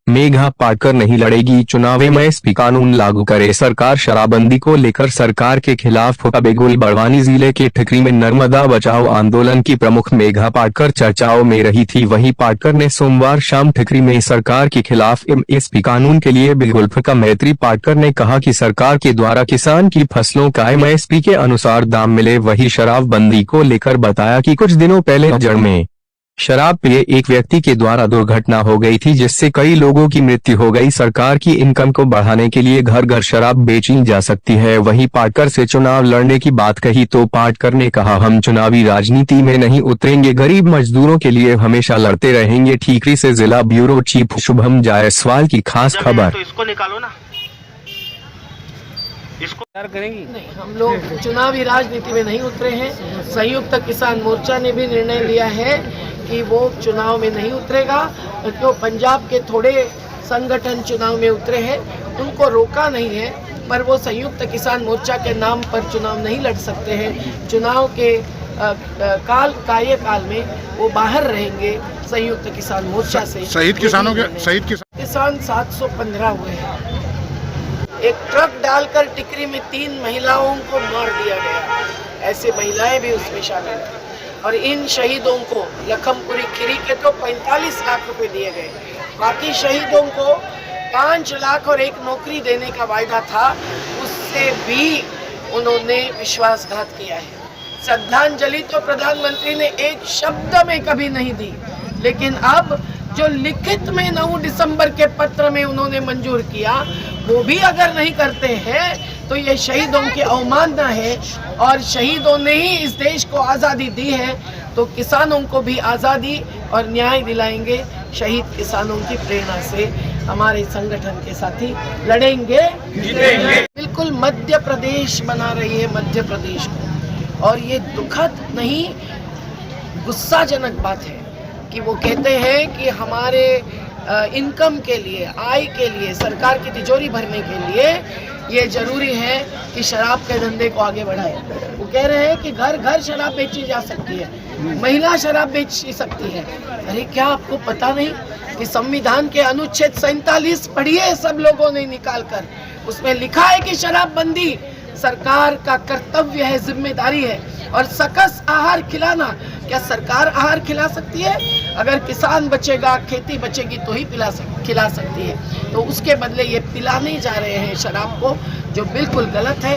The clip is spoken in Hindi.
मेघा पाटकर नहीं लड़ेगी चुनाव, एमएसपी कानून लागू करे सरकार। शराबबंदी को लेकर सरकार के खिलाफ बिगुल। बड़वानी जिले के ठिकरी में नर्मदा बचाओ आंदोलन की प्रमुख मेघा पाटकर चर्चाओं में रही थी। वहीं पाटकर ने सोमवार शाम ठिकरी में सरकार के खिलाफ एमएसपी कानून के लिए बिगुल फूंका। मैत्री पाटकर ने कहा कि सरकार के द्वारा किसान की फसलों का एमएसपी के अनुसार दाम मिले। वही शराबबंदी को लेकर बताया कि कुछ दिनों पहले अजड़ में शराब पिए एक व्यक्ति के द्वारा दुर्घटना हो गई थी, जिससे कई लोगों की मृत्यु हो गई। सरकार की इनकम को बढ़ाने के लिए घर घर शराब बेची जा सकती है। वहीं पाटकर से चुनाव लड़ने की बात कही तो पाटकर ने कहा, हम चुनावी राजनीति में नहीं उतरेंगे, गरीब मजदूरों के लिए हमेशा लड़ते रहेंगे। ठीकरी से जिला ब्यूरो चीफ शुभम जायसवाल की खास खबर। तो इसको निकालो ना, इसको करेंगी नहीं, हम लोग चुनावी राजनीति में नहीं उतरे हैं। संयुक्त किसान मोर्चा ने भी निर्णय लिया है कि वो चुनाव में नहीं उतरेगा। तो पंजाब के थोड़े संगठन चुनाव में उतरे हैं, उनको रोका नहीं है, पर वो संयुक्त किसान मोर्चा के नाम पर चुनाव नहीं लड़ सकते हैं। चुनाव के कार्यकाल में वो बाहर रहेंगे संयुक्त किसान मोर्चा से। शहीद किसान 715 हुए हैं। एक ट्रक डालकर टिकरी में 3 महिलाओं को मार दिया गया, ऐसे महिलाएं भी उसमें शामिल हैं। और इन शहीदों को लखमपुरी खीरी के तो 45 लाख रुपए दिए गए। बाकी शहीदों को 5 लाख और 1 नौकरी देने का वायदा था, उससे भी उन्होंने विश्वासघात किया है। श्रद्धांजलि तो प्रधानमंत्री ने एक शब्द में कभी नहीं दी, लेकिन अब जो लिखित में 9 दिसंबर के पत्र में उन्होंने मंजूर किया, वो भी अगर नहीं करते हैं तो ये शहीदों की अवमानना है। और शहीदों ने ही इस देश को आज़ादी दी है, तो किसानों को भी आज़ादी और न्याय दिलाएंगे। शहीद किसानों की प्रेरणा से हमारे संगठन के साथी लड़ेंगे, जीतेंगे। बिल्कुल मध्य प्रदेश बना रही है मध्य प्रदेश को, और ये दुखद नहीं गुस्साजनक बात है कि वो कहते हैं कि हमारे इनकम के लिए, आय के लिए, सरकार की तिजोरी भरने के लिए ये जरूरी है कि शराब के धंधे को आगे बढ़ाए। वो कह रहे हैं कि घर घर शराब बेची जा सकती है, महिला शराब बेच सकती है। अरे क्या आपको पता नहीं कि संविधान के अनुच्छेद 47 पढ़िए सब लोगों ने निकाल कर, उसमें लिखा है कि शराबबंदी सरकार का कर्तव्य है, जिम्मेदारी है। और सकस आहार खिलाना, क्या सरकार आहार खिला सकती है? अगर किसान बचेगा, खेती बचेगी तो ही खिला सकती है। तो उसके बदले ये पिलाने जा रहे हैं शराब को, जो बिल्कुल गलत है।